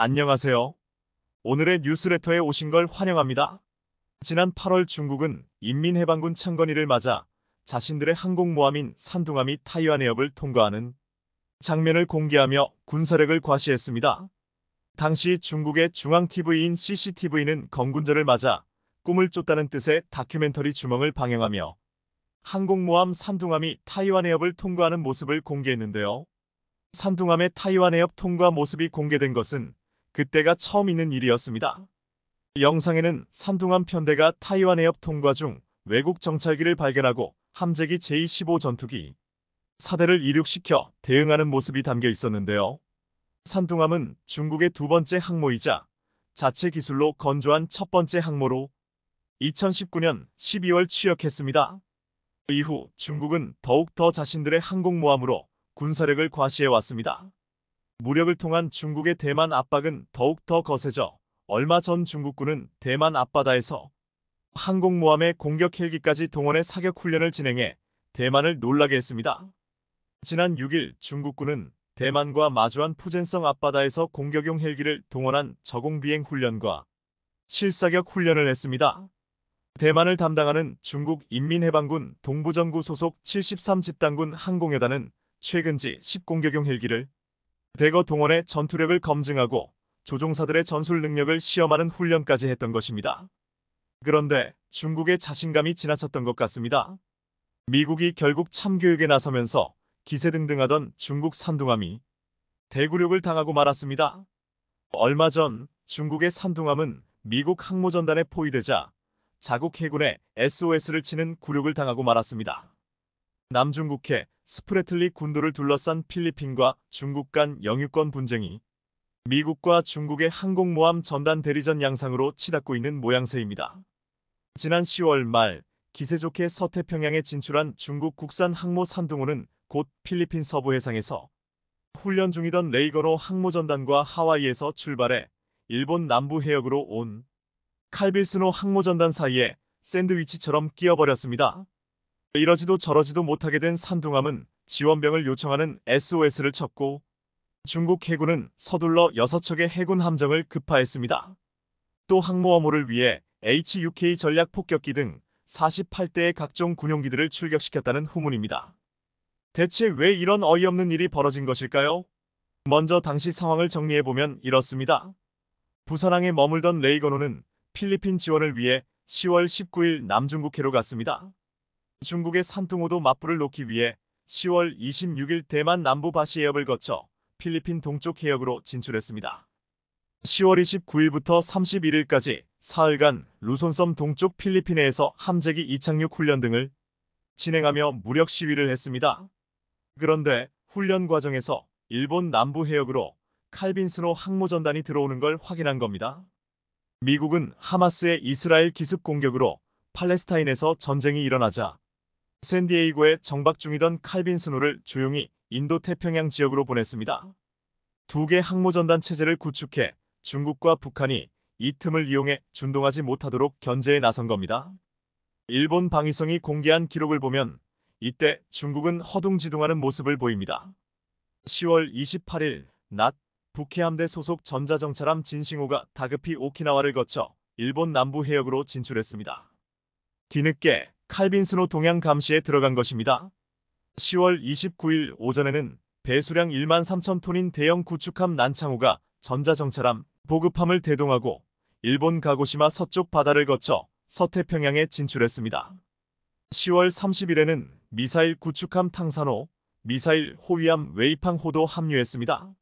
안녕하세요. 오늘의 뉴스레터에 오신 걸 환영합니다. 지난 8월 중국은 인민해방군 창건일을 맞아 자신들의 항공모함인 산둥함이 타이완 해협을 통과하는 장면을 공개하며 군사력을 과시했습니다. 당시 중국의 중앙TV인 CCTV는 건군절을 맞아 꿈을 쫓다는 뜻의 다큐멘터리 주멍을 방영하며 항공모함 산둥함이 타이완 해협을 통과하는 모습을 공개했는데요. 산둥함의 타이완 해협 통과 모습이 공개된 것은 그때가 처음 있는 일이었습니다. 영상에는 산둥함 편대가 타이완 해협 통과 중 외국 정찰기를 발견하고 함재기 제-15 전투기 사대를 이륙시켜 대응하는 모습이 담겨 있었는데요. 산둥함은 중국의 두 번째 항모이자 자체 기술로 건조한 첫 번째 항모로 2019년 12월 취역했습니다. 이후 중국은 더욱 더 자신들의 항공모함으로 군사력을 과시해왔습니다. 무력을 통한 중국의 대만 압박은 더욱 더 거세져 얼마 전 중국군은 대만 앞바다에서 항공모함의 공격 헬기까지 동원해 사격 훈련을 진행해 대만을 놀라게 했습니다. 지난 6일 중국군은 대만과 마주한 푸젠성 앞바다에서 공격용 헬기를 동원한 저공비행 훈련과 실사격 훈련을 했습니다. 대만을 담당하는 중국 인민해방군 동부전구 소속 73집단군 항공여단은 최근 지10 공격용 헬기를 대거 동원해 전투력을 검증하고 조종사들의 전술 능력을 시험하는 훈련까지 했던 것입니다. 그런데 중국의 자신감이 지나쳤던 것 같습니다. 미국이 결국 참교육에 나서면서 기세등등하던 중국 산둥함이 대구력을 당하고 말았습니다. 얼마 전 중국의 산둥함은 미국 항모전단에 포위되자 자국 해군에 SOS를 치는 굴욕을 당하고 말았습니다. 남중국해 스프래틀리 군도를 둘러싼 필리핀과 중국 간 영유권 분쟁이 미국과 중국의 항공모함 전단 대리전 양상으로 치닫고 있는 모양새입니다. 지난 10월 말 기세 좋게 서태평양에 진출한 중국 국산 항모 산둥호는 곧 필리핀 서부 해상에서 훈련 중이던 레이거노 항모전단과 하와이에서 출발해 일본 남부 해역으로 온 칼빌스노 항모전단 사이에 샌드위치처럼 끼어버렸습니다. 이러지도 저러지도 못하게 된 산둥함은 지원병을 요청하는 SOS를 쳤고 중국 해군은 서둘러 6척의 해군 함정을 급파했습니다. 또 항모함호를 위해 HUK 전략 폭격기 등 48대의 각종 군용기들을 출격시켰다는 후문입니다. 대체 왜 이런 어이없는 일이 벌어진 것일까요? 먼저 당시 상황을 정리해보면 이렇습니다. 부산항에 머물던 레이거노는 필리핀 지원을 위해 10월 19일 남중국해로 갔습니다. 중국의 산둥호도 맞불을 놓기 위해 10월 26일 대만 남부 바시 해협을 거쳐 필리핀 동쪽 해역으로 진출했습니다. 10월 29일부터 31일까지 사흘간 루손섬 동쪽 필리핀해에서 함재기 이착륙 훈련 등을 진행하며 무력 시위를 했습니다. 그런데 훈련 과정에서 일본 남부 해역으로 칼빈스노 항모전단이 들어오는 걸 확인한 겁니다. 미국은 하마스의 이스라엘 기습 공격으로 팔레스타인에서 전쟁이 일어나자 샌디에이고에 정박 중이던 칼빈스노를 조용히 인도태평양 지역으로 보냈습니다. 두 개 항모전단 체제를 구축해 중국과 북한이 이 틈을 이용해 준동하지 못하도록 견제에 나선 겁니다. 일본 방위성이 공개한 기록을 보면 이때 중국은 허둥지둥하는 모습을 보입니다. 10월 28일 낮 북해함대 소속 전자정찰함 진싱호가 다급히 오키나와를 거쳐 일본 남부 해역으로 진출했습니다. 뒤늦게 칼빈스노 동양 감시에 들어간 것입니다. 10월 29일 오전에는 배수량 1만 3천 톤인 대형 구축함 난창호가 전자정찰함 보급함을 대동하고 일본 가고시마 서쪽 바다를 거쳐 서태평양에 진출했습니다. 10월 30일에는 미사일 구축함 탕산호, 미사일 호위함 웨이팡호도 합류했습니다.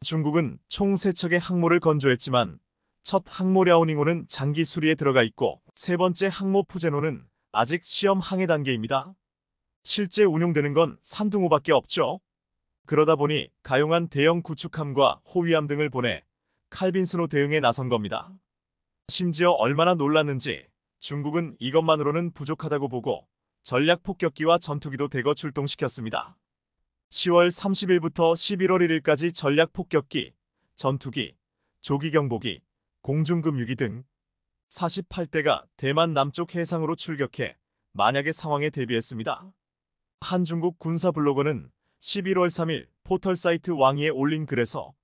중국은 총 3척의 항모를 건조했지만 첫 항모 랴오닝호는 장기 수리에 들어가 있고 세 번째 항모 푸젠호는 아직 시험 항해 단계입니다. 실제 운용되는 건 산둥호밖에 없죠. 그러다 보니 가용한 대형 구축함과 호위함 등을 보내 칼빈스노 대응에 나선 겁니다. 심지어 얼마나 놀랐는지 중국은 이것만으로는 부족하다고 보고 전략 폭격기와 전투기도 대거 출동시켰습니다. 10월 30일부터 11월 1일까지 전략 폭격기, 전투기, 조기경보기, 공중금유기 등 48대가 대만 남쪽 해상으로 출격해 만약의 상황에 대비했습니다. 한 중국 군사 블로거는 11월 3일 포털 사이트 왕이에 올린 글에서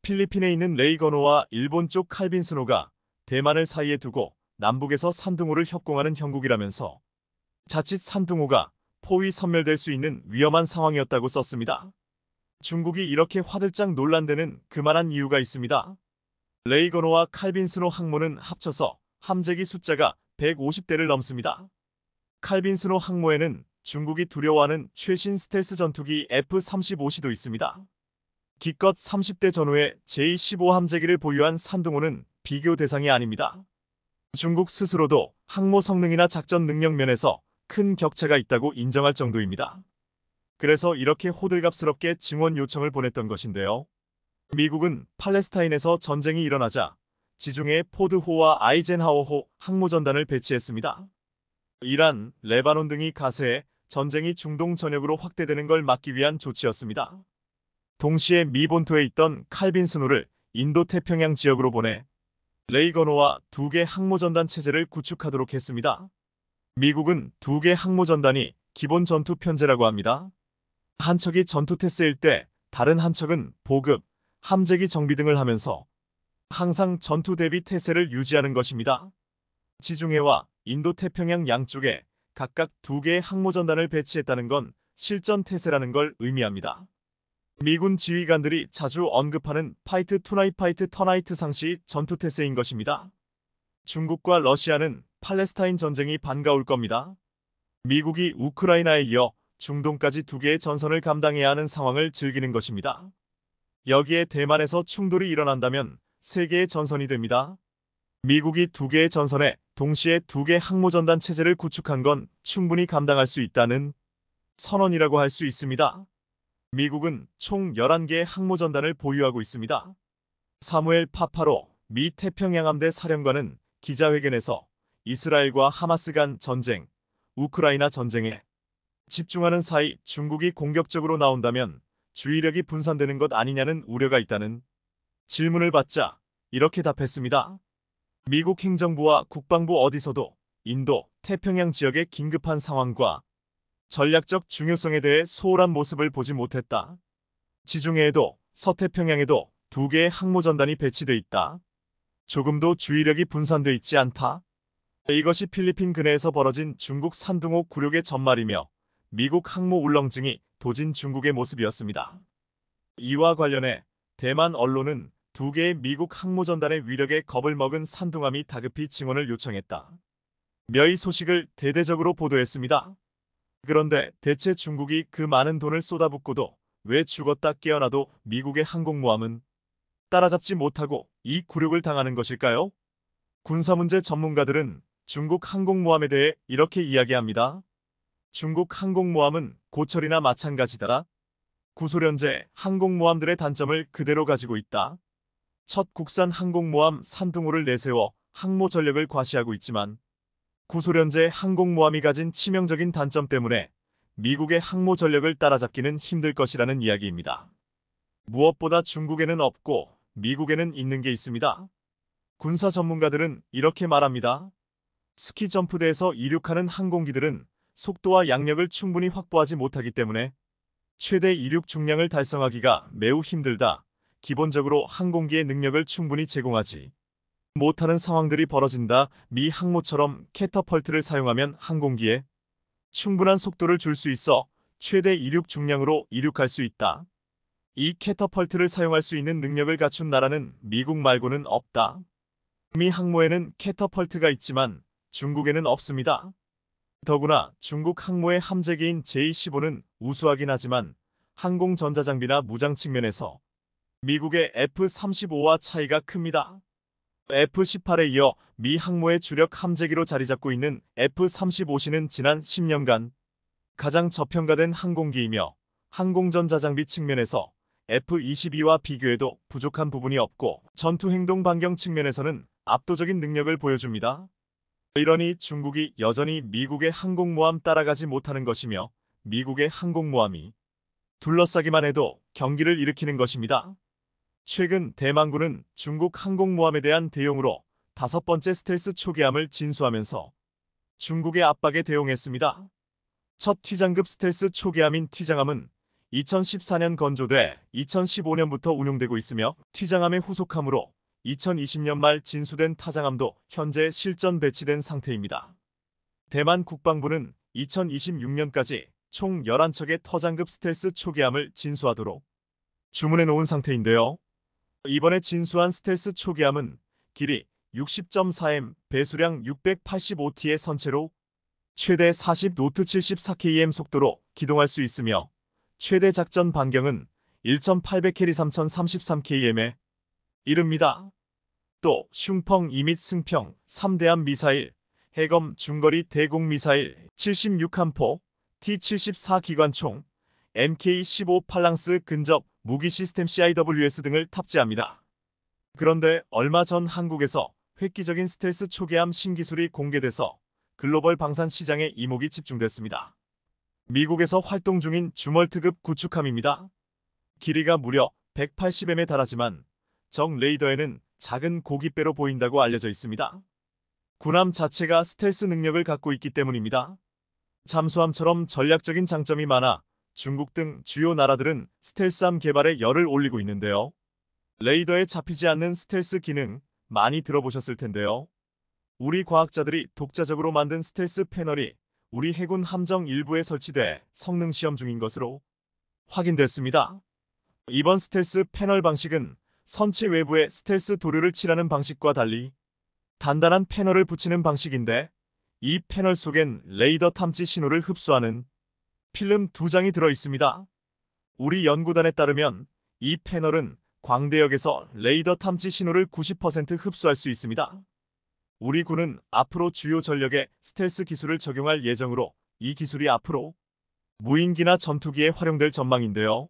필리핀에 있는 레이건호와 일본 쪽 칼빈스노가 대만을 사이에 두고 남북에서 산둥호를 협공하는 형국이라면서 자칫 산둥호가 포위 섬멸될 수 있는 위험한 상황이었다고 썼습니다. 중국이 이렇게 화들짝 놀란 데는 그만한 이유가 있습니다. 레이건호와 칼빈스노 항모는 합쳐서 함재기 숫자가 150대를 넘습니다. 칼빈스노 항모에는 중국이 두려워하는 최신 스텔스 전투기 F-35C도 있습니다. 기껏 30대 전후의 제15 함재기를 보유한 산둥호는 비교 대상이 아닙니다. 중국 스스로도 항모 성능이나 작전 능력 면에서 큰 격차가 있다고 인정할 정도입니다. 그래서 이렇게 호들갑스럽게 증원 요청을 보냈던 것인데요. 미국은 팔레스타인에서 전쟁이 일어나자 지중해 포드호와 아이젠하워호 항모전단을 배치했습니다. 이란, 레바논 등이 가세해 전쟁이 중동 전역으로 확대되는 걸 막기 위한 조치였습니다. 동시에 미 본토에 있던 칼빈스노를 인도태평양 지역으로 보내 레이건호와 2개 항모전단 체제를 구축하도록 했습니다. 미국은 2개 항모전단이 기본 전투 편제라고 합니다. 한 척이 전투 태세일 때 다른 한 척은 보급, 함재기 정비 등을 하면서 항상 전투 대비 태세를 유지하는 것입니다. 지중해와 인도태평양 양쪽에 각각 2개의 항모전단을 배치했다는 건 실전 태세라는 걸 의미합니다. 미군 지휘관들이 자주 언급하는 파이트 투나잇 파이트 터나이트 상시 전투 태세인 것입니다. 중국과 러시아는 팔레스타인 전쟁이 반가울 겁니다. 미국이 우크라이나에 이어 중동까지 2개의 전선을 감당해야 하는 상황을 즐기는 것입니다. 여기에 대만에서 충돌이 일어난다면 3개의 전선이 됩니다. 미국이 2개의 전선에 동시에 2개 항모전단 체제를 구축한 건 충분히 감당할 수 있다는 선언이라고 할 수 있습니다. 미국은 총 11개의 항모전단을 보유하고 있습니다. 사무엘 파파로 미 태평양함대 사령관은 기자회견에서 이스라엘과 하마스 간 전쟁, 우크라이나 전쟁에 집중하는 사이 중국이 공격적으로 나온다면 주의력이 분산되는 것 아니냐는 우려가 있다는 질문을 받자 이렇게 답했습니다. 미국 행정부와 국방부 어디서도 인도, 태평양 지역의 긴급한 상황과 전략적 중요성에 대해 소홀한 모습을 보지 못했다. 지중해에도 서태평양에도 2개의 항모전단이 배치돼 있다. 조금도 주의력이 분산돼 있지 않다. 이것이 필리핀 근해에서 벌어진 중국 산둥호 굴욕의 전말이며 미국 항모 울렁증이 도진 중국의 모습이었습니다. 이와 관련해 대만 언론은 2개의 미국 항모전단의 위력에 겁을 먹은 산둥함이 다급히 증원을 요청했다. 이 소식을 대대적으로 보도했습니다. 그런데 대체 중국이 그 많은 돈을 쏟아붓고도 왜 죽었다 깨어나도 미국의 항공모함은 따라잡지 못하고 이 굴욕을 당하는 것일까요? 군사문제 전문가들은 중국 항공모함에 대해 이렇게 이야기합니다. 중국 항공모함은 고철이나 마찬가지다. 구소련제 항공모함들의 단점을 그대로 가지고 있다. 첫 국산 항공모함 산둥호를 내세워 항모 전력을 과시하고 있지만 구소련제 항공모함이 가진 치명적인 단점 때문에 미국의 항모 전력을 따라잡기는 힘들 것이라는 이야기입니다. 무엇보다 중국에는 없고 미국에는 있는 게 있습니다. 군사 전문가들은 이렇게 말합니다. 스키 점프대에서 이륙하는 항공기들은 속도와 양력을 충분히 확보하지 못하기 때문에 최대 이륙 중량을 달성하기가 매우 힘들다. 기본적으로 항공기의 능력을 충분히 제공하지 못하는 상황들이 벌어진다. 미 항모처럼 캐터펄트를 사용하면 항공기에 충분한 속도를 줄 수 있어 최대 이륙 중량으로 이륙할 수 있다. 이 캐터펄트를 사용할 수 있는 능력을 갖춘 나라는 미국 말고는 없다. 미 항모에는 캐터펄트가 있지만 중국에는 없습니다. 더구나 중국 항모의 함재기인 J-15는 우수하긴 하지만 항공 전자장비나 무장 측면에서 미국의 F-35와 차이가 큽니다. F-18에 이어 미 항모의 주력 함재기로 자리잡고 있는 F-35C는 지난 10년간 가장 저평가된 항공기이며 항공전자장비 측면에서 F-22와 비교해도 부족한 부분이 없고 전투행동 반경 측면에서는 압도적인 능력을 보여줍니다. 이러니 중국이 여전히 미국의 항공모함 따라가지 못하는 것이며 미국의 항공모함이 둘러싸기만 해도 경기를 일으키는 것입니다. 최근 대만군은 중국 항공모함에 대한 대용으로 5번째 스텔스 초계함을 진수하면서 중국의 압박에 대응했습니다. 첫 티장급 스텔스 초계함인 티장함은 2014년 건조돼 2015년부터 운용되고 있으며 튀장함의 후속함으로 2020년 말 진수된 타장함도 현재 실전 배치된 상태입니다. 대만 국방부는 2026년까지 총 11척의 터장급 스텔스 초계함을 진수하도록 주문해 놓은 상태인데요. 이번에 진수한 스텔스 초계함은 길이 60.4m, 배수량 685T의 선체로 최대 40노트 74km 속도로 기동할 수 있으며 최대 작전 반경은 1,800캐리 3,033km에 이릅니다. 또 슝펑 2및 승평 3대함 미사일, 해검 중거리 대공 미사일 76함포, T-74 기관총, MK-15 팔랑스 근접 무기 시스템 CIWS 등을 탑재합니다. 그런데 얼마 전 한국에서 획기적인 스텔스 초계함 신기술이 공개돼서 글로벌 방산 시장에 이목이 집중됐습니다. 미국에서 활동 중인 주멀트급 구축함입니다. 길이가 무려 180m에 달하지만 적 레이더에는 작은 고깃배로 보인다고 알려져 있습니다. 군함 자체가 스텔스 능력을 갖고 있기 때문입니다. 잠수함처럼 전략적인 장점이 많아 중국 등 주요 나라들은 스텔스함 개발에 열을 올리고 있는데요. 레이더에 잡히지 않는 스텔스 기능 많이 들어보셨을 텐데요. 우리 과학자들이 독자적으로 만든 스텔스 패널이 우리 해군 함정 일부에 설치돼 성능 시험 중인 것으로 확인됐습니다. 이번 스텔스 패널 방식은 선체 외부에 스텔스 도료를 칠하는 방식과 달리 단단한 패널을 붙이는 방식인데 이 패널 속엔 레이더 탐지 신호를 흡수하는 필름 2장이 들어있습니다. 우리 연구단에 따르면 이 패널은 광대역에서 레이더 탐지 신호를 90% 흡수할 수 있습니다. 우리 군은 앞으로 주요 전력에 스텔스 기술을 적용할 예정으로 이 기술이 앞으로 무인기나 전투기에 활용될 전망인데요.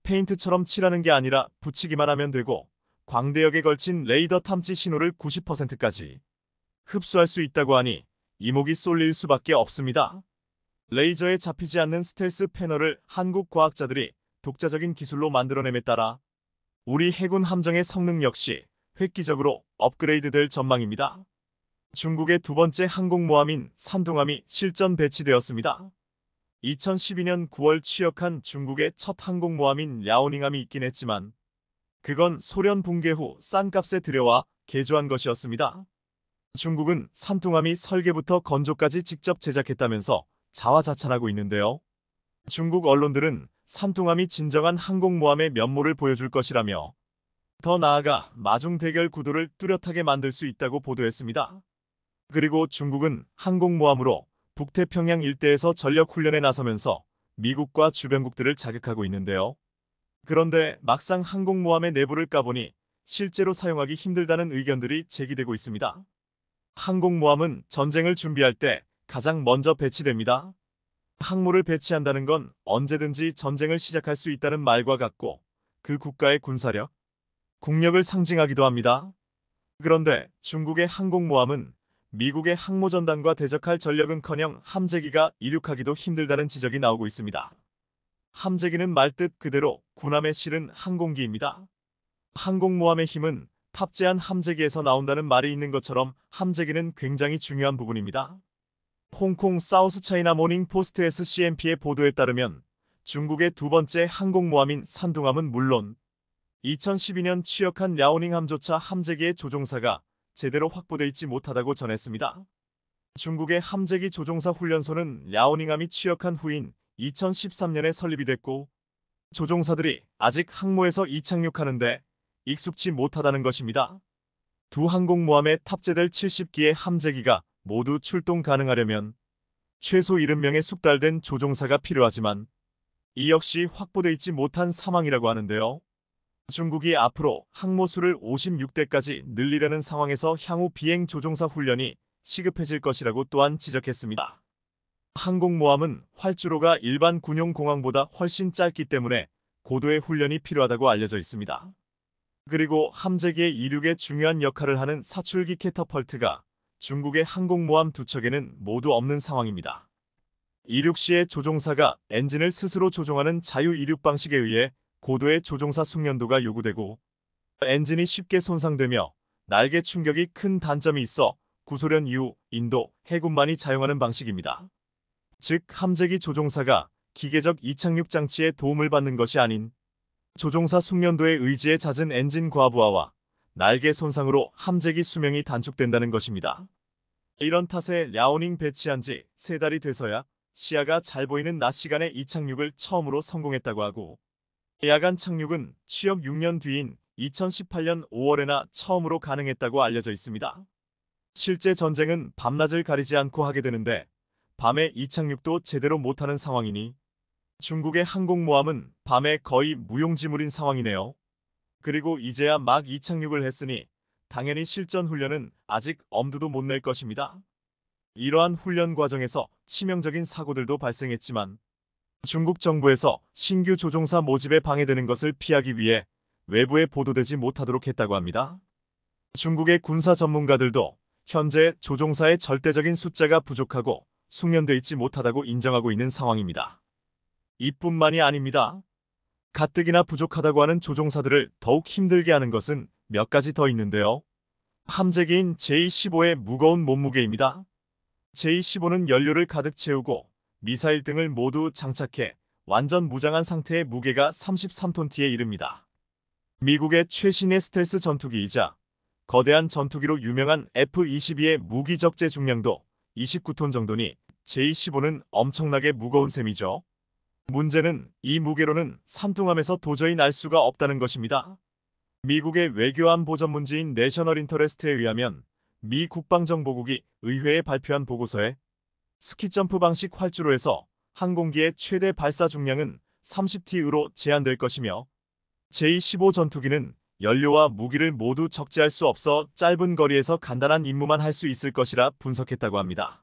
페인트처럼 칠하는 게 아니라 붙이기만 하면 되고 광대역에 걸친 레이더 탐지 신호를 90%까지 흡수할 수 있다고 하니 이목이 쏠릴 수밖에 없습니다. 레이저에 잡히지 않는 스텔스 패널을 한국 과학자들이 독자적인 기술로 만들어냄에 따라 우리 해군 함정의 성능 역시 획기적으로 업그레이드될 전망입니다. 중국의 두 번째 항공모함인 산둥함이 실전 배치되었습니다. 2012년 9월 취역한 중국의 첫 항공모함인 랴오닝함이 있긴 했지만 그건 소련 붕괴 후 싼 값에 들여와 개조한 것이었습니다. 중국은 산둥함이 설계부터 건조까지 직접 제작했다면서 자화자찬하고 있는데요. 중국 언론들은 산둥함이 진정한 항공모함의 면모를 보여줄 것이라며 더 나아가 마중 대결 구도를 뚜렷하게 만들 수 있다고 보도했습니다. 그리고 중국은 항공모함으로 북태평양 일대에서 전력훈련에 나서면서 미국과 주변국들을 자극하고 있는데요. 그런데 막상 항공모함의 내부를 까보니 실제로 사용하기 힘들다는 의견들이 제기되고 있습니다. 항공모함은 전쟁을 준비할 때 가장 먼저 배치됩니다. 항모를 배치한다는 건 언제든지 전쟁을 시작할 수 있다는 말과 같고 그 국가의 군사력, 국력을 상징하기도 합니다. 그런데 중국의 항공모함은 미국의 항모전단과 대적할 전력은커녕 함재기가 이륙하기도 힘들다는 지적이 나오고 있습니다. 함재기는 말뜻 그대로 군함에 실은 항공기입니다. 항공모함의 힘은 탑재한 함재기에서 나온다는 말이 있는 것처럼 함재기는 굉장히 중요한 부분입니다. 홍콩 사우스 차이나 모닝 포스트 SCMP의 보도에 따르면 중국의 두 번째 항공모함인 산둥함은 물론 2012년 취역한 랴오닝함조차 함재기의 조종사가 제대로 확보돼 있지 못하다고 전했습니다. 중국의 함재기 조종사 훈련소는 랴오닝함이 취역한 후인 2013년에 설립이 됐고 조종사들이 아직 항모에서 이착륙하는데 익숙치 못하다는 것입니다. 두 항공모함에 탑재될 70기의 함재기가 모두 출동 가능하려면 최소 70명의 숙달된 조종사가 필요하지만 이 역시 확보돼 있지 못한 상황이라고 하는데요. 중국이 앞으로 항모수를 56대까지 늘리려는 상황에서 향후 비행 조종사 훈련이 시급해질 것이라고 또한 지적했습니다. 항공모함은 활주로가 일반 군용 공항보다 훨씬 짧기 때문에 고도의 훈련이 필요하다고 알려져 있습니다. 그리고 함재기의 이륙에 중요한 역할을 하는 사출기 캐터펄트가 중국의 항공모함 두 척에는 모두 없는 상황입니다. 이륙 시에 조종사가 엔진을 스스로 조종하는 자유 이륙 방식에 의해 고도의 조종사 숙련도가 요구되고 엔진이 쉽게 손상되며 날개 충격이 큰 단점이 있어 구소련 이후 인도 해군만이 사용하는 방식입니다. 즉 함재기 조종사가 기계적 이착륙 장치의 도움을 받는 것이 아닌 조종사 숙련도의 의지에 잦은 엔진 과부하와 날개 손상으로 함재기 수명이 단축된다는 것입니다. 이런 탓에 랴오닝 배치한 지 3달이 돼서야 시야가 잘 보이는 낮 시간에 이착륙을 처음으로 성공했다고 하고, 야간 착륙은 취역 6년 뒤인 2018년 5월에나 처음으로 가능했다고 알려져 있습니다. 실제 전쟁은 밤낮을 가리지 않고 하게 되는데 밤에 이착륙도 제대로 못하는 상황이니 중국의 항공모함은 밤에 거의 무용지물인 상황이네요. 그리고 이제야 막 이착륙을 했으니 당연히 실전 훈련은 아직 엄두도 못 낼 것입니다. 이러한 훈련 과정에서 치명적인 사고들도 발생했지만 중국 정부에서 신규 조종사 모집에 방해되는 것을 피하기 위해 외부에 보도되지 못하도록 했다고 합니다. 중국의 군사 전문가들도 현재 조종사의 절대적인 숫자가 부족하고 숙련돼 있지 못하다고 인정하고 있는 상황입니다. 이뿐만이 아닙니다. 가뜩이나 부족하다고 하는 조종사들을 더욱 힘들게 하는 것은 몇 가지 더 있는데요. 함재기인 J-15의 무거운 몸무게입니다. J-15는 연료를 가득 채우고 미사일 등을 모두 장착해 완전 무장한 상태의 무게가 33톤티에 이릅니다. 미국의 최신의 스텔스 전투기이자 거대한 전투기로 유명한 F-22의 무기 적재 중량도 29톤 정도니 J-15는 엄청나게 무거운 셈이죠. 문제는 이 무게로는 산둥함에서 도저히 날 수가 없다는 것입니다. 미국의 외교안보 전문지인 내셔널 인터레스트에 의하면 미 국방정보국이 의회에 발표한 보고서에 스키점프 방식 활주로에서 항공기의 최대 발사 중량은 30T으로 제한될 것이며 J-15 전투기는 연료와 무기를 모두 적재할 수 없어 짧은 거리에서 간단한 임무만 할 수 있을 것이라 분석했다고 합니다.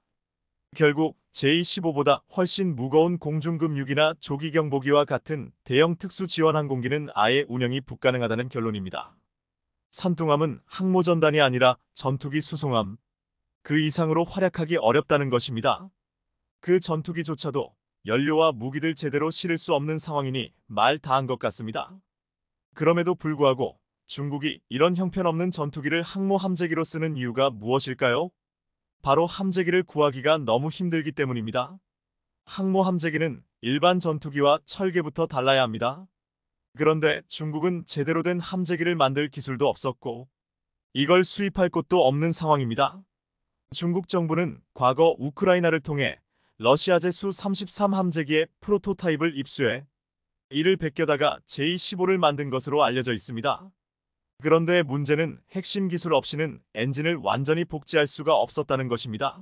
결국 J-15보다 훨씬 무거운 공중급육이나 조기경보기와 같은 대형 특수지원항공기는 아예 운영이 불가능하다는 결론입니다. 산둥함은 항모전단이 아니라 전투기 수송함, 그 이상으로 활약하기 어렵다는 것입니다. 그 전투기조차도 연료와 무기를 제대로 실을 수 없는 상황이니 말 다 한 것 같습니다. 그럼에도 불구하고 중국이 이런 형편없는 전투기를 항모 함재기로 쓰는 이유가 무엇일까요? 바로 함재기를 구하기가 너무 힘들기 때문입니다. 항모 함재기는 일반 전투기와 철개부터 달라야 합니다. 그런데 중국은 제대로 된 함재기를 만들 기술도 없었고 이걸 수입할 곳도 없는 상황입니다. 중국 정부는 과거 우크라이나를 통해 러시아제 수-33 함재기의 프로토타입을 입수해 이를 베껴다가 J-15를 만든 것으로 알려져 있습니다. 그런데 문제는 핵심 기술 없이는 엔진을 완전히 복제할 수가 없었다는 것입니다.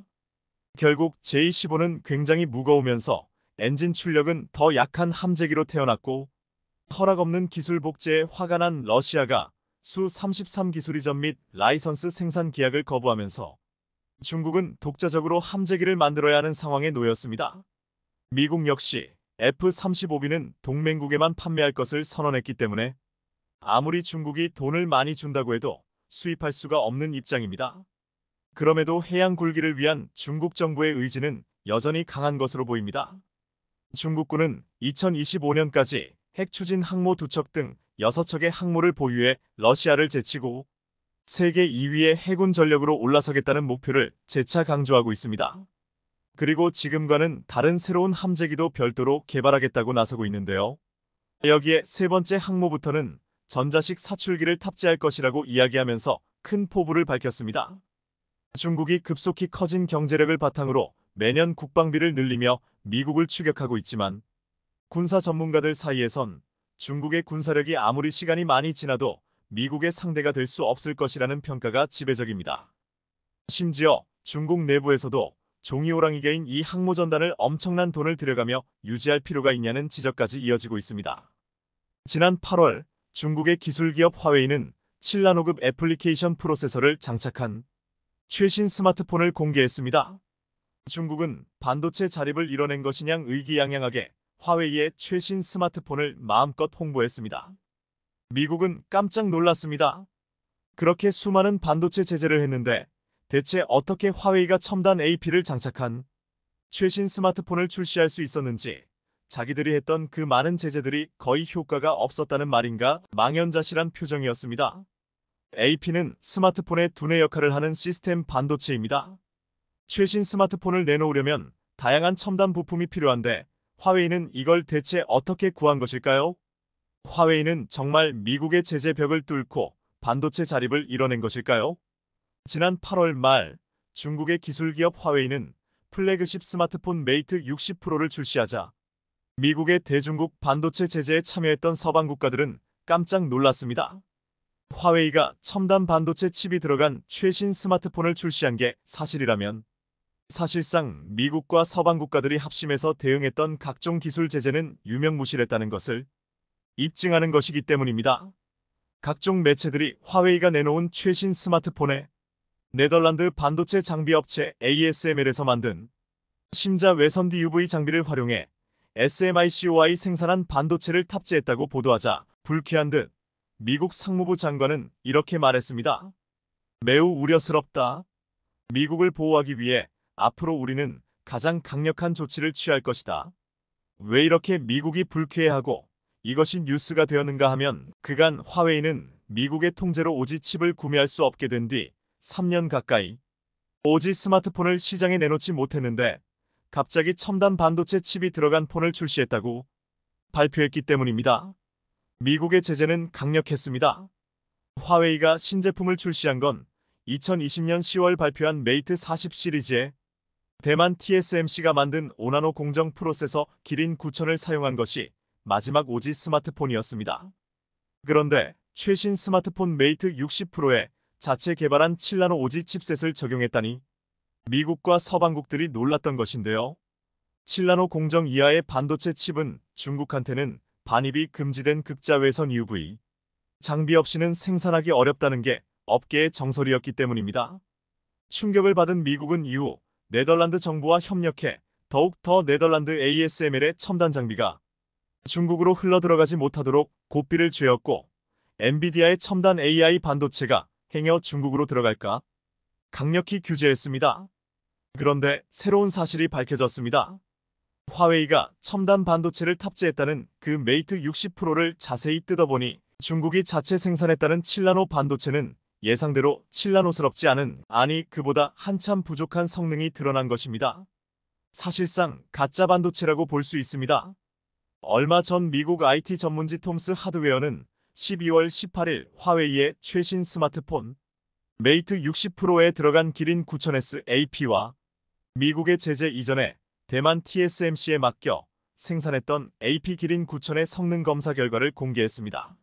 결국 J-15는 굉장히 무거우면서 엔진 출력은 더 약한 함재기로 태어났고 허락없는 기술 복제에 화가 난 러시아가 수-33 기술 이전 및 라이선스 생산 계약을 거부하면서 중국은 독자적으로 함재기를 만들어야 하는 상황에 놓였습니다. 미국 역시 F-35B는 동맹국에만 판매할 것을 선언했기 때문에 아무리 중국이 돈을 많이 준다고 해도 수입할 수가 없는 입장입니다. 그럼에도 해양 굴기를 위한 중국 정부의 의지는 여전히 강한 것으로 보입니다. 중국군은 2025년까지 핵추진 항모 2척 등 6척의 항모를 보유해 러시아를 제치고 세계 2위의 해군 전력으로 올라서겠다는 목표를 재차 강조하고 있습니다. 그리고 지금과는 다른 새로운 함재기도 별도로 개발하겠다고 나서고 있는데요. 여기에 세 번째 항모부터는 전자식 사출기를 탑재할 것이라고 이야기하면서 큰 포부를 밝혔습니다. 중국이 급속히 커진 경제력을 바탕으로 매년 국방비를 늘리며 미국을 추격하고 있지만 군사 전문가들 사이에선 중국의 군사력이 아무리 시간이 많이 지나도 미국의 상대가 될 수 없을 것이라는 평가가 지배적입니다. 심지어 중국 내부에서도 종이호랑이계인 이 항모전단을 엄청난 돈을 들여가며 유지할 필요가 있냐는 지적까지 이어지고 있습니다. 지난 8월 중국의 기술기업 화웨이는 7나노급 애플리케이션 프로세서를 장착한 최신 스마트폰을 공개했습니다. 중국은 반도체 자립을 이뤄낸 것이냥 의기양양하게 화웨이의 최신 스마트폰을 마음껏 홍보했습니다. 미국은 깜짝 놀랐습니다. 그렇게 수많은 반도체 제재를 했는데 대체 어떻게 화웨이가 첨단 AP를 장착한 최신 스마트폰을 출시할 수 있었는지, 자기들이 했던 그 많은 제재들이 거의 효과가 없었다는 말인가 망연자실한 표정이었습니다. AP는 스마트폰의 두뇌 역할을 하는 시스템 반도체입니다. 최신 스마트폰을 내놓으려면 다양한 첨단 부품이 필요한데 화웨이는 이걸 대체 어떻게 구한 것일까요? 화웨이는 정말 미국의 제재 벽을 뚫고 반도체 자립을 이뤄낸 것일까요? 지난 8월 말 중국의 기술기업 화웨이는 플래그십 스마트폰 메이트 60 프로를 출시하자 미국의 대중국 반도체 제재에 참여했던 서방 국가들은 깜짝 놀랐습니다. 화웨이가 첨단 반도체 칩이 들어간 최신 스마트폰을 출시한 게 사실이라면 사실상 미국과 서방 국가들이 합심해서 대응했던 각종 기술 제재는 유명무실했다는 것을 입증하는 것이기 때문입니다. 각종 매체들이 화웨이가 내놓은 최신 스마트폰에 네덜란드 반도체 장비 업체 ASML에서 만든 심자 외선 DUV 장비를 활용해 SMICOI 생산한 반도체를 탑재했다고 보도하자 불쾌한 듯 미국 상무부 장관은 이렇게 말했습니다. 매우 우려스럽다. 미국을 보호하기 위해 앞으로 우리는 가장 강력한 조치를 취할 것이다. 왜 이렇게 미국이 불쾌해하고 이것이 뉴스가 되었는가 하면 그간 화웨이는 미국의 통제로 오지 칩을 구매할 수 없게 된 뒤 3년 가까이 오지 스마트폰을 시장에 내놓지 못했는데 갑자기 첨단 반도체 칩이 들어간 폰을 출시했다고 발표했기 때문입니다. 미국의 제재는 강력했습니다. 화웨이가 신제품을 출시한 건 2020년 10월 발표한 메이트 40 시리즈에 대만 TSMC가 만든 5나노 공정 프로세서 기린 9000을 사용한 것이 마지막 오지 스마트폰이었습니다. 그런데 최신 스마트폰 메이트 60 프로에 자체 개발한 7나노 오지 칩셋을 적용했다니 미국과 서방국들이 놀랐던 것인데요. 7나노 공정 이하의 반도체 칩은 중국한테는 반입이 금지된 극자외선 UV 장비 없이는 생산하기 어렵다는 게 업계의 정설이었기 때문입니다. 충격을 받은 미국은 이후 네덜란드 정부와 협력해 더욱 더 네덜란드 ASML의 첨단 장비가 중국으로 흘러들어가지 못하도록 고삐를 쥐었고 엔비디아의 첨단 AI 반도체가 행여 중국으로 들어갈까 강력히 규제했습니다. 그런데 새로운 사실이 밝혀졌습니다. 화웨이가 첨단 반도체를 탑재했다는 그 메이트 60 프로를 자세히 뜯어보니 중국이 자체 생산했다는 7나노 반도체는 예상대로 7나노스럽지 않은, 아니 그보다 한참 부족한 성능이 드러난 것입니다. 사실상 가짜 반도체라고 볼 수 있습니다. 얼마 전 미국 IT 전문지 톰스 하드웨어는 12월 18일 화웨이의 최신 스마트폰 메이트 60 프로에 들어간 기린 9000S AP와 미국의 제재 이전에 대만 TSMC에 맡겨 생산했던 AP 기린 9000의 성능 검사 결과를 공개했습니다.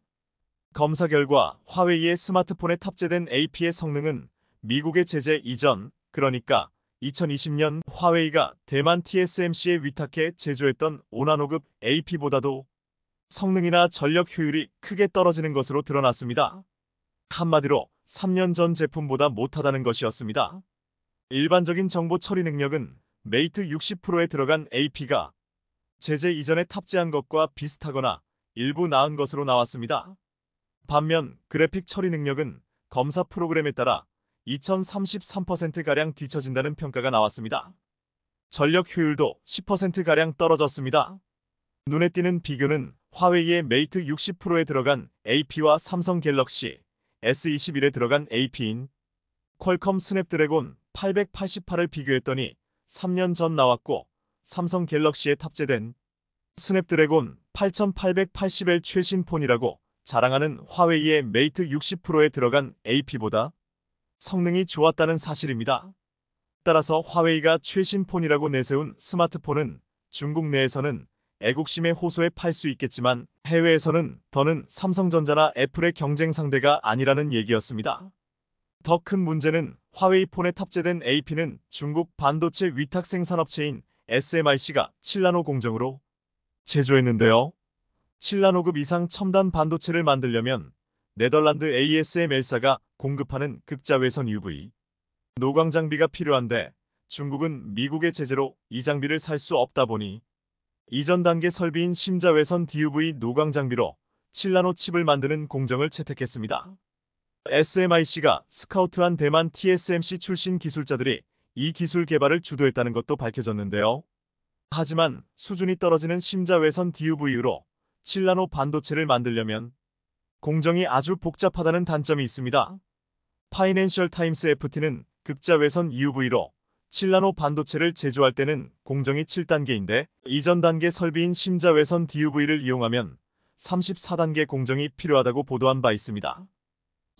검사 결과 화웨이의 스마트폰에 탑재된 AP의 성능은 미국의 제재 이전, 그러니까 2020년 화웨이가 대만 TSMC에 위탁해 제조했던 5나노급 AP보다도 성능이나 전력 효율이 크게 떨어지는 것으로 드러났습니다. 한마디로 3년 전 제품보다 못하다는 것이었습니다. 일반적인 정보 처리 능력은 메이트 60 프로에 들어간 AP가 제재 이전에 탑재한 것과 비슷하거나 일부 나은 것으로 나왔습니다. 반면 그래픽 처리 능력은 검사 프로그램에 따라 2033%가량 뒤처진다는 평가가 나왔습니다. 전력 효율도 10%가량 떨어졌습니다. 눈에 띄는 비교는 화웨이의 메이트 60 프로에 들어간 AP와 삼성 갤럭시 S21에 들어간 AP인 퀄컴 스냅드래곤 888을 비교했더니 3년 전 나왔고 삼성 갤럭시에 탑재된 스냅드래곤 8880의 최신 폰이라고 자랑하는 화웨이의 메이트 60 프로에 들어간 AP보다 성능이 좋았다는 사실입니다. 따라서 화웨이가 최신 폰이라고 내세운 스마트폰은 중국 내에서는 애국심의 호소에 팔 수 있겠지만 해외에서는 더는 삼성전자나 애플의 경쟁 상대가 아니라는 얘기였습니다. 더 큰 문제는 화웨이 폰에 탑재된 AP는 중국 반도체 위탁 생산업체인 SMIC가 7나노 공정으로 제조했는데요. 7나노급 이상 첨단 반도체를 만들려면 네덜란드 ASML사가 공급하는 극자외선 UV 노광 장비가 필요한데 중국은 미국의 제재로 이 장비를 살 수 없다 보니 이전 단계 설비인 심자외선 DUV 노광 장비로 7나노 칩을 만드는 공정을 채택했습니다. SMIC가 스카우트한 대만 TSMC 출신 기술자들이 이 기술 개발을 주도했다는 것도 밝혀졌는데요. 하지만 수준이 떨어지는 심자외선 DUV로 7나노 반도체를 만들려면 공정이 아주 복잡하다는 단점이 있습니다. 파이낸셜 타임스 FT는 극자외선 UV로 칠나노 반도체를 제조할 때는 공정이 7단계인데 이전 단계 설비인 심자외선 DUV를 이용하면 34단계 공정이 필요하다고 보도한 바 있습니다.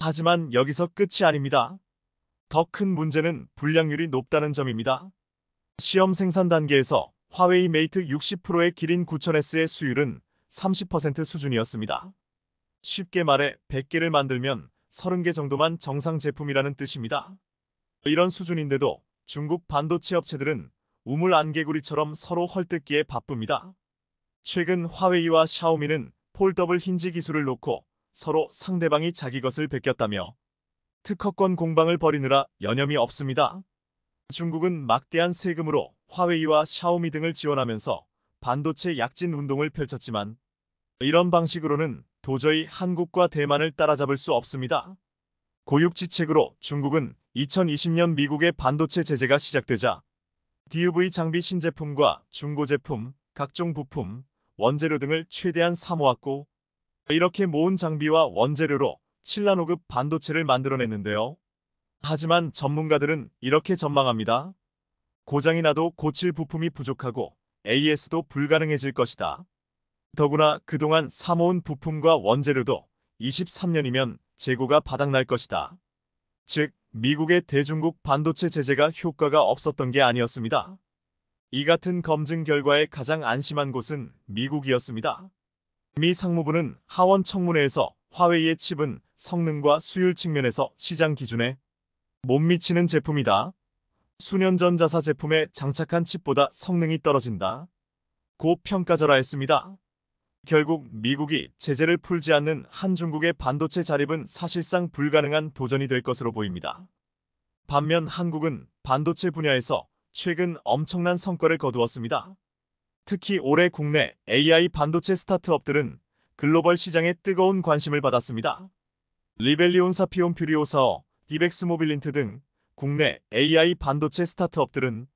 하지만 여기서 끝이 아닙니다. 더 큰 문제는 불량률이 높다는 점입니다. 시험 생산 단계에서 화웨이 메이트 60%의 기린 9000S의 수율은 30% 수준이었습니다. 쉽게 말해 100개를 만들면 30개 정도만 정상 제품이라는 뜻입니다. 이런 수준인데도 중국 반도체 업체들은 우물 안개구리처럼 서로 헐뜯기에 바쁩니다. 최근 화웨이와 샤오미는 폴더블 힌지 기술을 놓고 서로 상대방이 자기 것을 베꼈다며 특허권 공방을 벌이느라 여념이 없습니다. 중국은 막대한 세금으로 화웨이와 샤오미 등을 지원하면서 반도체 약진 운동을 펼쳤지만 이런 방식으로는 도저히 한국과 대만을 따라잡을 수 없습니다. 고육지책으로 중국은 2020년 미국의 반도체 제재가 시작되자 DUV 장비 신제품과 중고제품, 각종 부품, 원재료 등을 최대한 사모았고 이렇게 모은 장비와 원재료로 칠나노급 반도체를 만들어냈는데요. 하지만 전문가들은 이렇게 전망합니다. 고장이 나도 고칠 부품이 부족하고 AS도 불가능해질 것이다. 더구나 그동안 사모은 부품과 원재료도 23년이면 재고가 바닥날 것이다. 즉, 미국의 대중국 반도체 제재가 효과가 없었던 게 아니었습니다. 이 같은 검증 결과에 가장 안심한 곳은 미국이었습니다. 미 상무부는 하원 청문회에서 화웨이의 칩은 성능과 수율 측면에서 시장 기준에 못 미치는 제품이다. 수년 전 자사 제품에 장착한 칩보다 성능이 떨어진다. 고 평가절하 했습니다. 결국 미국이 제재를 풀지 않는 한중국의 반도체 자립은 사실상 불가능한 도전이 될 것으로 보입니다. 반면 한국은 반도체 분야에서 최근 엄청난 성과를 거두었습니다. 특히 올해 국내 AI 반도체 스타트업들은 글로벌 시장에 뜨거운 관심을 받았습니다. 리벨리온사 피온퓨리오사어, 디벡스 모빌린트 등 국내 AI 반도체 스타트업들은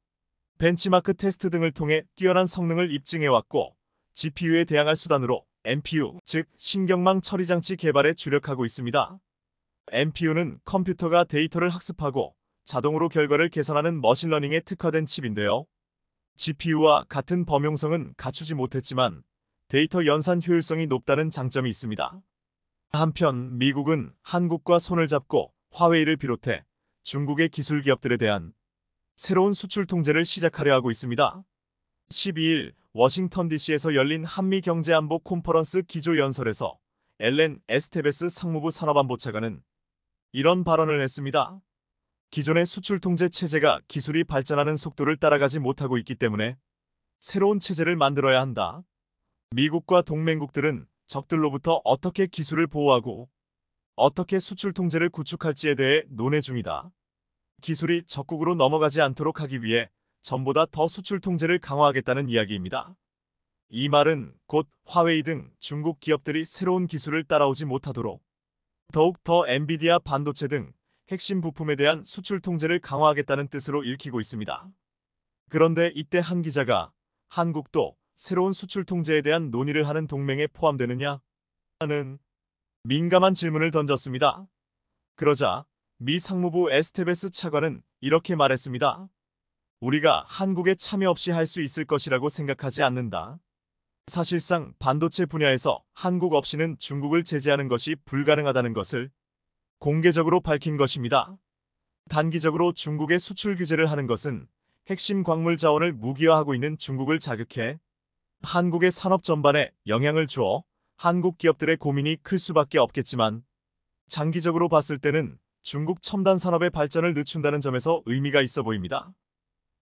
벤치마크 테스트 등을 통해 뛰어난 성능을 입증해왔고 GPU에 대항할 수단으로 NPU, 즉 신경망 처리 장치 개발에 주력하고 있습니다. NPU는 컴퓨터가 데이터를 학습하고 자동으로 결과를 계산하는 머신러닝에 특화된 칩인데요. GPU와 같은 범용성은 갖추지 못했지만 데이터 연산 효율성이 높다는 장점이 있습니다. 한편 미국은 한국과 손을 잡고 화웨이를 비롯해 중국의 기술 기업들에 대한 새로운 수출 통제를 시작하려 하고 있습니다. 12일 워싱턴 DC에서 열린 한미경제안보 컨퍼런스 기조연설에서 엘렌 에스테베스 상무부 산업안보차관은 이런 발언을 했습니다. 기존의 수출 통제 체제가 기술이 발전하는 속도를 따라가지 못하고 있기 때문에 새로운 체제를 만들어야 한다. 미국과 동맹국들은 적들로부터 어떻게 기술을 보호하고 어떻게 수출 통제를 구축할지에 대해 논의 중이다. 기술이 적국으로 넘어가지 않도록 하기 위해 전보다 더 수출 통제를 강화하겠다는 이야기입니다. 이 말은 곧 화웨이 등 중국 기업들이 새로운 기술을 따라오지 못하도록 더욱 더 엔비디아 반도체 등 핵심 부품에 대한 수출 통제를 강화하겠다는 뜻으로 읽히고 있습니다. 그런데 이때 한 기자가 한국도 새로운 수출 통제에 대한 논의를 하는 동맹에 포함되느냐? 하는 민감한 질문을 던졌습니다. 그러자 미 상무부 에스테베스 차관은 이렇게 말했습니다. 우리가 한국에 참여 없이 할 수 있을 것이라고 생각하지 않는다. 사실상 반도체 분야에서 한국 없이는 중국을 제재하는 것이 불가능하다는 것을 공개적으로 밝힌 것입니다. 단기적으로 중국에 수출 규제를 하는 것은 핵심 광물 자원을 무기화하고 있는 중국을 자극해 한국의 산업 전반에 영향을 주어 한국 기업들의 고민이 클 수밖에 없겠지만 장기적으로 봤을 때는 중국 첨단 산업의 발전을 늦춘다는 점에서 의미가 있어 보입니다.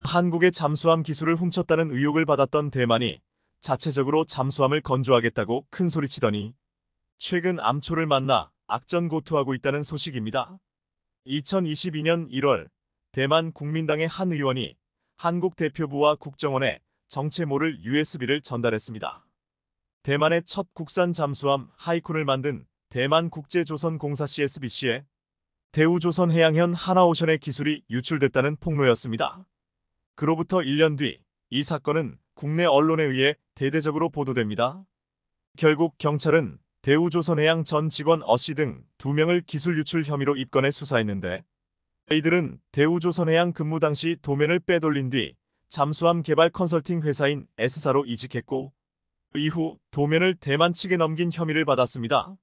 한국의 잠수함 기술을 훔쳤다는 의혹을 받았던 대만이 자체적으로 잠수함을 건조하겠다고 큰소리치더니 최근 암초를 만나 악전고투하고 있다는 소식입니다. 2022년 1월 대만 국민당의 한 의원이 한국 대표부와 국정원에 정체모를 USB를 전달했습니다. 대만의 첫 국산 잠수함 하이콘을 만든 대만국제조선공사 CSBC에 대우조선해양현 하나오션의 기술이 유출됐다는 폭로였습니다. 그로부터 1년 뒤 이 사건은 국내 언론에 의해 대대적으로 보도됩니다. 결국 경찰은 대우조선해양 전 직원 어씨 등 2명을 기술 유출 혐의로 입건해 수사했는데 이들은 대우조선해양 근무 당시 도면을 빼돌린 뒤 잠수함 개발 컨설팅 회사인 S사로 이직했고 이후 도면을 대만 측에 넘긴 혐의를 받았습니다.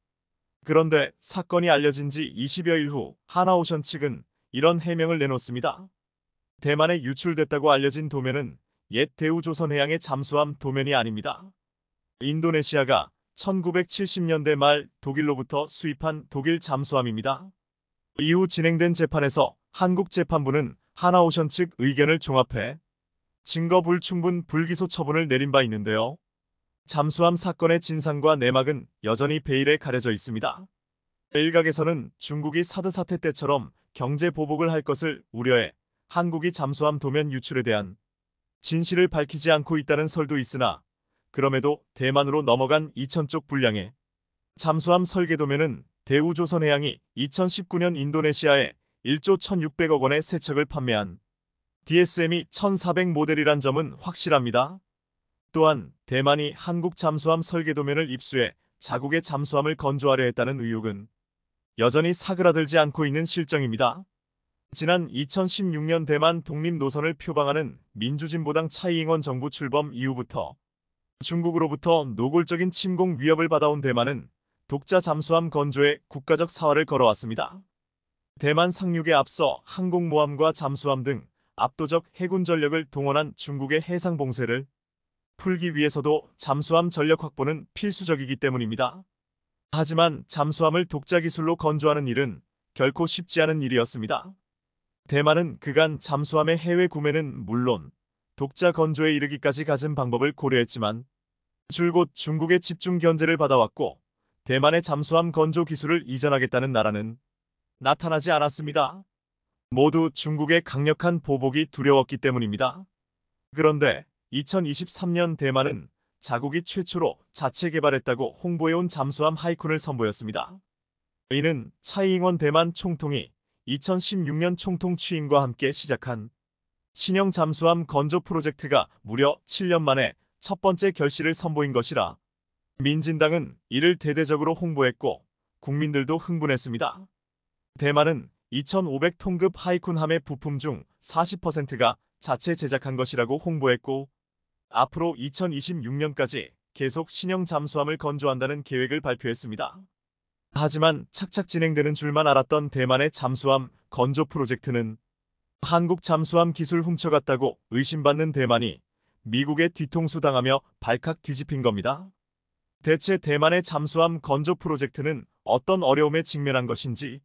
그런데 사건이 알려진 지 20여일 후 하나오션 측은 이런 해명을 내놓습니다. 대만에 유출됐다고 알려진 도면은 옛 대우조선해양의 잠수함 도면이 아닙니다. 인도네시아가 1970년대 말 독일로부터 수입한 독일 잠수함입니다. 이후 진행된 재판에서 한국 재판부는 하나오션 측 의견을 종합해 증거 불충분 불기소 처분을 내린 바 있는데요. 잠수함 사건의 진상과 내막은 여전히 베일에 가려져 있습니다. 일각에서는 중국이 사드 사태 때처럼 경제 보복을 할 것을 우려해 한국이 잠수함 도면 유출에 대한 진실을 밝히지 않고 있다는 설도 있으나 그럼에도 대만으로 넘어간 이천 쪽 분량의 잠수함 설계 도면은 대우조선해양이 2019년 인도네시아에 1조 1,600억 원의 새 척을 판매한 DSM이 1400 모델이란 점은 확실합니다. 또한 대만이 한국 잠수함 설계 도면을 입수해 자국의 잠수함을 건조하려 했다는 의혹은 여전히 사그라들지 않고 있는 실정입니다. 지난 2016년 대만 독립 노선을 표방하는 민주진보당 차이잉원 정부 출범 이후부터 중국으로부터 노골적인 침공 위협을 받아온 대만은 독자 잠수함 건조에 국가적 사활을 걸어왔습니다. 대만 상륙에 앞서 항공모함과 잠수함 등 압도적 해군 전력을 동원한 중국의 해상 봉쇄를 풀기 위해서도 잠수함 전력 확보는 필수적이기 때문입니다. 하지만 잠수함을 독자 기술로 건조하는 일은 결코 쉽지 않은 일이었습니다. 대만은 그간 잠수함의 해외 구매는 물론 독자 건조에 이르기까지 갖은 방법을 고려했지만 줄곧 중국의 집중 견제를 받아왔고 대만의 잠수함 건조 기술을 이전하겠다는 나라는 나타나지 않았습니다. 모두 중국의 강력한 보복이 두려웠기 때문입니다. 그런데 2023년 대만은 자국이 최초로 자체 개발했다고 홍보해온 잠수함 하이쿤을 선보였습니다. 이는 차이잉원 대만 총통이 2016년 총통 취임과 함께 시작한 신형 잠수함 건조 프로젝트가 무려 7년 만에 첫 번째 결실을 선보인 것이라 민진당은 이를 대대적으로 홍보했고 국민들도 흥분했습니다. 대만은 2,500톤급 하이쿤함의 부품 중 40%가 자체 제작한 것이라고 홍보했고 앞으로 2026년까지 계속 신형 잠수함을 건조한다는 계획을 발표했습니다. 하지만 착착 진행되는 줄만 알았던 대만의 잠수함 건조 프로젝트는 한국 잠수함 기술 훔쳐갔다고 의심받는 대만이 미국에 뒤통수 당하며 발칵 뒤집힌 겁니다. 대체 대만의 잠수함 건조 프로젝트는 어떤 어려움에 직면한 것인지,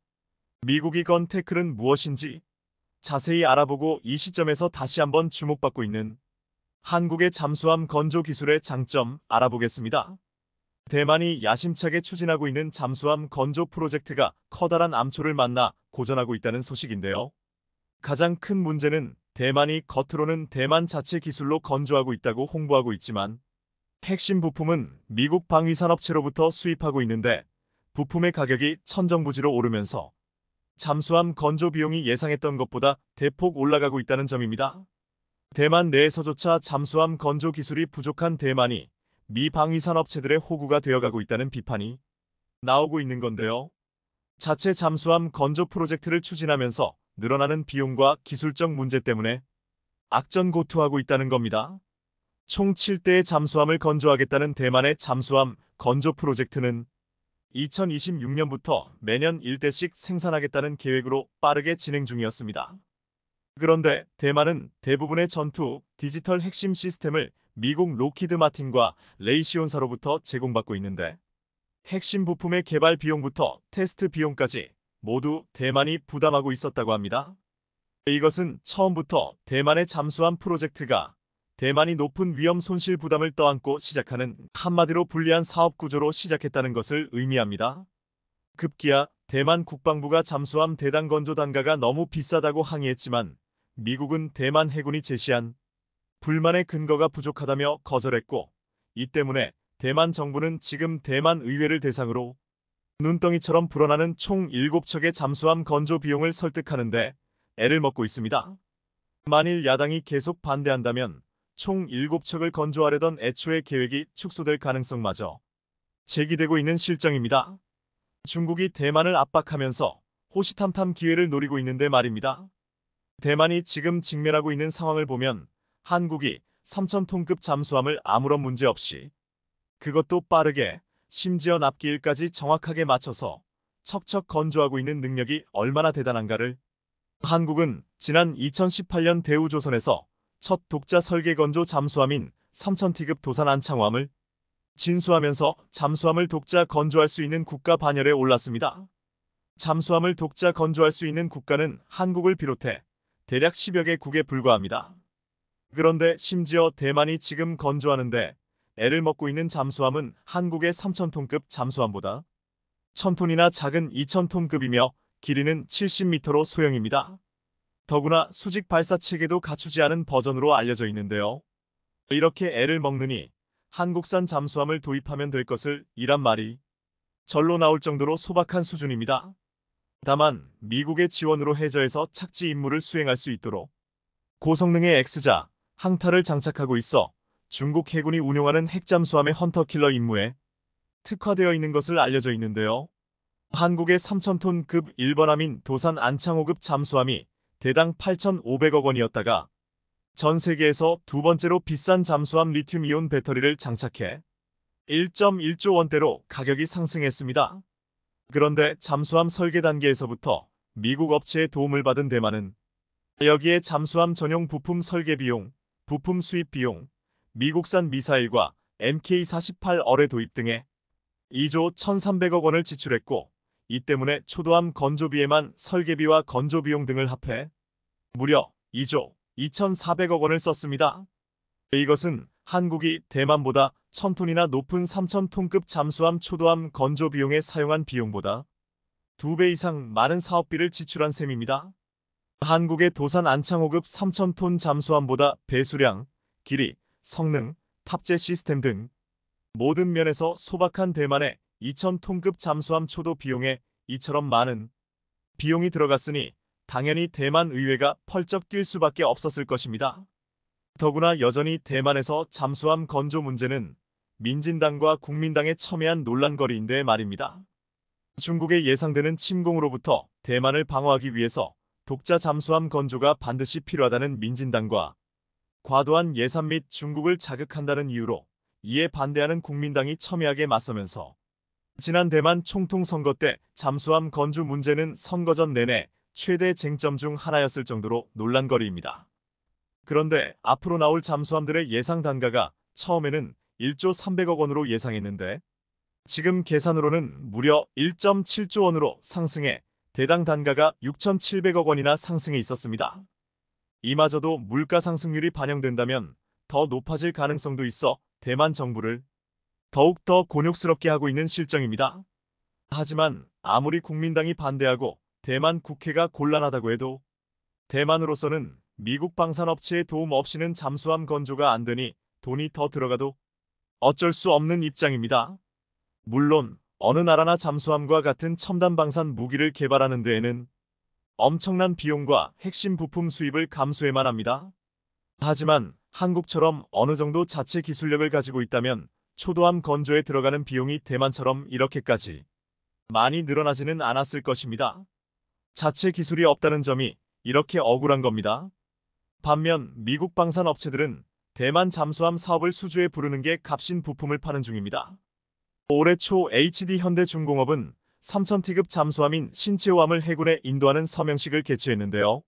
미국이 건 태클은 무엇인지 자세히 알아보고 이 시점에서 다시 한번 주목받고 있는 한국의 잠수함 건조 기술의 장점 알아보겠습니다. 대만이 야심차게 추진하고 있는 잠수함 건조 프로젝트가 커다란 암초를 만나 고전하고 있다는 소식인데요. 가장 큰 문제는 대만이 겉으로는 대만 자체 기술로 건조하고 있다고 홍보하고 있지만 핵심 부품은 미국 방위산업체로부터 수입하고 있는데 부품의 가격이 천정부지로 오르면서 잠수함 건조 비용이 예상했던 것보다 대폭 올라가고 있다는 점입니다. 대만 내에서조차 잠수함 건조 기술이 부족한 대만이 미 방위산업체들의 호구가 되어가고 있다는 비판이 나오고 있는 건데요. 자체 잠수함 건조 프로젝트를 추진하면서 늘어나는 비용과 기술적 문제 때문에 악전고투하고 있다는 겁니다. 총 7대의 잠수함을 건조하겠다는 대만의 잠수함 건조 프로젝트는 2026년부터 매년 1대씩 생산하겠다는 계획으로 빠르게 진행 중이었습니다. 그런데 대만은 대부분의 전투 디지털 핵심 시스템을 미국 로키드 마틴과 레이시온사로부터 제공받고 있는데 핵심 부품의 개발 비용부터 테스트 비용까지 모두 대만이 부담하고 있었다고 합니다. 이것은 처음부터 대만의 잠수함 프로젝트가 대만이 높은 위험 손실 부담을 떠안고 시작하는 한마디로 불리한 사업 구조로 시작했다는 것을 의미합니다. 급기야 대만 국방부가 잠수함 대당 건조 단가가 너무 비싸다고 항의했지만 미국은 대만 해군이 제시한 불만의 근거가 부족하다며 거절했고 이 때문에 대만 정부는 지금 대만 의회를 대상으로 눈덩이처럼 불어나는 총 7척의 잠수함 건조 비용을 설득하는데 애를 먹고 있습니다. 만일 야당이 계속 반대한다면 총 7척을 건조하려던 애초의 계획이 축소될 가능성마저 제기되고 있는 실정입니다. 중국이 대만을 압박하면서 호시탐탐 기회를 노리고 있는데 말입니다. 대만이 지금 직면하고 있는 상황을 보면 한국이 3,000톤급 잠수함을 아무런 문제 없이, 그것도 빠르게, 심지어 납기일까지 정확하게 맞춰서 척척 건조하고 있는 능력이 얼마나 대단한가를. 한국은 지난 2018년 대우조선에서 첫 독자 설계 건조 잠수함인 3,000T급 도산 안창호함을 진수하면서 잠수함을 독자 건조할 수 있는 국가 반열에 올랐습니다. 잠수함을 독자 건조할 수 있는 국가는 한국을 비롯해 대략 10여 개국에 불과합니다. 그런데 심지어 대만이 지금 건조하는데 애를 먹고 있는 잠수함은 한국의 3,000톤급 잠수함보다 1,000톤이나 작은 2,000톤급이며 길이는 70m로 소형입니다. 더구나 수직 발사 체계도 갖추지 않은 버전으로 알려져 있는데요. 이렇게 애를 먹느니 한국산 잠수함을 도입하면 될 것을 이란 말이 절로 나올 정도로 소박한 수준입니다. 다만 미국의 지원으로 해저에서 착지 임무를 수행할 수 있도록 고성능의 X자 항타를 장착하고 있어 중국 해군이 운용하는 핵잠수함의 헌터킬러 임무에 특화되어 있는 것을 알려져 있는데요. 한국의 3,000톤급 1번함인 도산 안창호급 잠수함이 대당 8,500억 원이었다가 전 세계에서 두 번째로 비싼 잠수함 리튬이온 배터리를 장착해 1.1조 원대로 가격이 상승했습니다. 그런데 잠수함 설계 단계에서부터 미국 업체의 도움을 받은 대만은 여기에 잠수함 전용 부품 설계 비용, 부품 수입 비용, 미국산 미사일과 MK-48 어뢰 도입 등에 2조 1,300억 원을 지출했고, 이 때문에 초도함 건조비에만 설계비와 건조비용 등을 합해 무려 2조 2,400억 원을 썼습니다. 이것은 한국이 대만보다 1,000톤이나 높은 3,000톤급 잠수함 초도함 건조비용에 사용한 비용보다 2배 이상 많은 사업비를 지출한 셈입니다. 한국의 도산 안창호급 3,000톤 잠수함보다 배수량, 길이, 성능, 탑재 시스템 등 모든 면에서 소박한 대만의 2,000톤급 잠수함 초도 비용에 이처럼 많은 비용이 들어갔으니 당연히 대만 의회가 펄쩍 뛸 수밖에 없었을 것입니다. 더구나 여전히 대만에서 잠수함 건조 문제는 민진당과 국민당의 첨예한 논란거리인데 말입니다. 중국의 예상되는 침공으로부터 대만을 방어하기 위해서 독자 잠수함 건조가 반드시 필요하다는 민진당과 과도한 예산 및 중국을 자극한다는 이유로 이에 반대하는 국민당이 첨예하게 맞서면서 지난 대만 총통 선거 때 잠수함 건조 문제는 선거전 내내 최대 쟁점 중 하나였을 정도로 논란거리입니다. 그런데 앞으로 나올 잠수함들의 예상 단가가 처음에는 1조 300억 원으로 예상했는데 지금 계산으로는 무려 1.7조 원으로 상승해 대당 단가가 6,700억 원이나 상승해 있었습니다. 이마저도 물가 상승률이 반영된다면 더 높아질 가능성도 있어 대만 정부를 더욱더 곤욕스럽게 하고 있는 실정입니다. 하지만 아무리 국민당이 반대하고 대만 국회가 곤란하다고 해도 대만으로서는 미국 방산업체의 도움 없이는 잠수함 건조가 안 되니 돈이 더 들어가도 어쩔 수 없는 입장입니다. 물론 어느 나라나 잠수함과 같은 첨단 방산 무기를 개발하는 데에는 엄청난 비용과 핵심 부품 수입을 감수해만 합니다. 하지만 한국처럼 어느 정도 자체 기술력을 가지고 있다면 초도함 건조에 들어가는 비용이 대만처럼 이렇게까지 많이 늘어나지는 않았을 것입니다. 자체 기술이 없다는 점이 이렇게 억울한 겁니다. 반면 미국 방산 업체들은 대만 잠수함 사업을 수주에 부르는 게 값인 부품을 파는 중입니다. 올해 초 HD 현대중공업은 3,000T급 잠수함인 신체호함을 해군에 인도하는 서명식을 개최했는데요.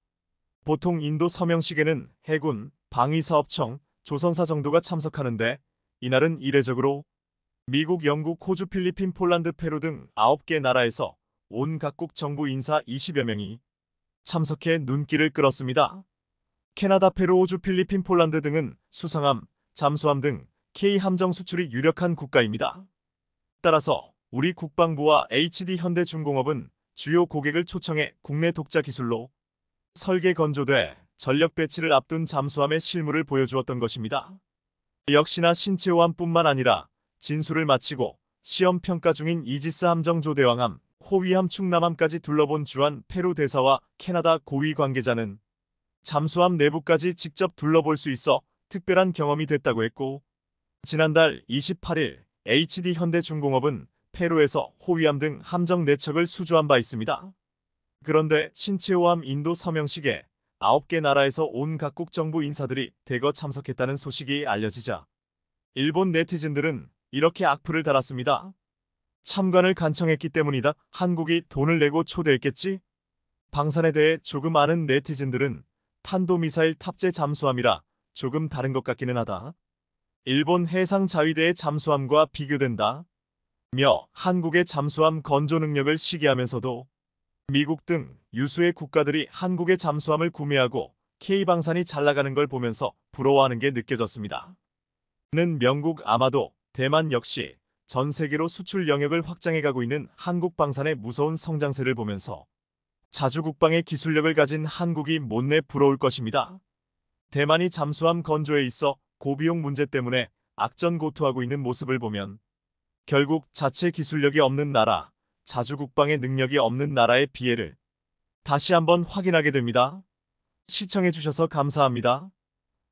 보통 인도 서명식에는 해군, 방위사업청, 조선사 정도가 참석하는데 이날은 이례적으로 미국, 영국, 호주, 필리핀, 폴란드, 페루 등 9개 나라에서 온 각국 정부 인사 20여 명이 참석해 눈길을 끌었습니다. 캐나다, 페루, 호주, 필리핀, 폴란드 등은 수상함, 잠수함 등 K함정 수출이 유력한 국가입니다. 따라서 우리 국방부와 HD 현대중공업은 주요 고객을 초청해 국내 독자 기술로 설계 건조돼 전력 배치를 앞둔 잠수함의 실물을 보여주었던 것입니다. 역시나 신체호함뿐만 아니라 진수를 마치고 시험 평가 중인 이지스 함정조대왕함, 호위함 충남함까지 둘러본 주한 페루 대사와 캐나다 고위 관계자는 잠수함 내부까지 직접 둘러볼 수 있어 특별한 경험이 됐다고 했고, 지난달 28일 HD 현대중공업은 페루에서 호위함 등 함정 4척을 수주한 바 있습니다. 그런데 신체호함 인도 서명식에 9개 나라에서 온 각국 정부 인사들이 대거 참석했다는 소식이 알려지자 일본 네티즌들은 이렇게 악플을 달았습니다. 참관을 간청했기 때문이다. 한국이 돈을 내고 초대했겠지? 방산에 대해 조금 아는 네티즌들은 탄도미사일 탑재 잠수함이라 조금 다른 것 같기는 하다. 일본 해상자위대의 잠수함과 비교된다. 며 한국의 잠수함 건조 능력을 시기하면서도 미국 등 유수의 국가들이 한국의 잠수함을 구매하고 K방산이 잘 나가는 걸 보면서 부러워하는 게 느껴졌습니다. 는 명국 아마도 대만 역시 전 세계로 수출 영역을 확장해가고 있는 한국 방산의 무서운 성장세를 보면서 자주국방의 기술력을 가진 한국이 못내 부러울 것입니다. 대만이 잠수함 건조에 있어 고비용 문제 때문에 악전고투하고 있는 모습을 보면 결국 자체 기술력이 없는 나라, 자주국방의 능력이 없는 나라의 비애를 다시 한번 확인하게 됩니다. 시청해주셔서 감사합니다.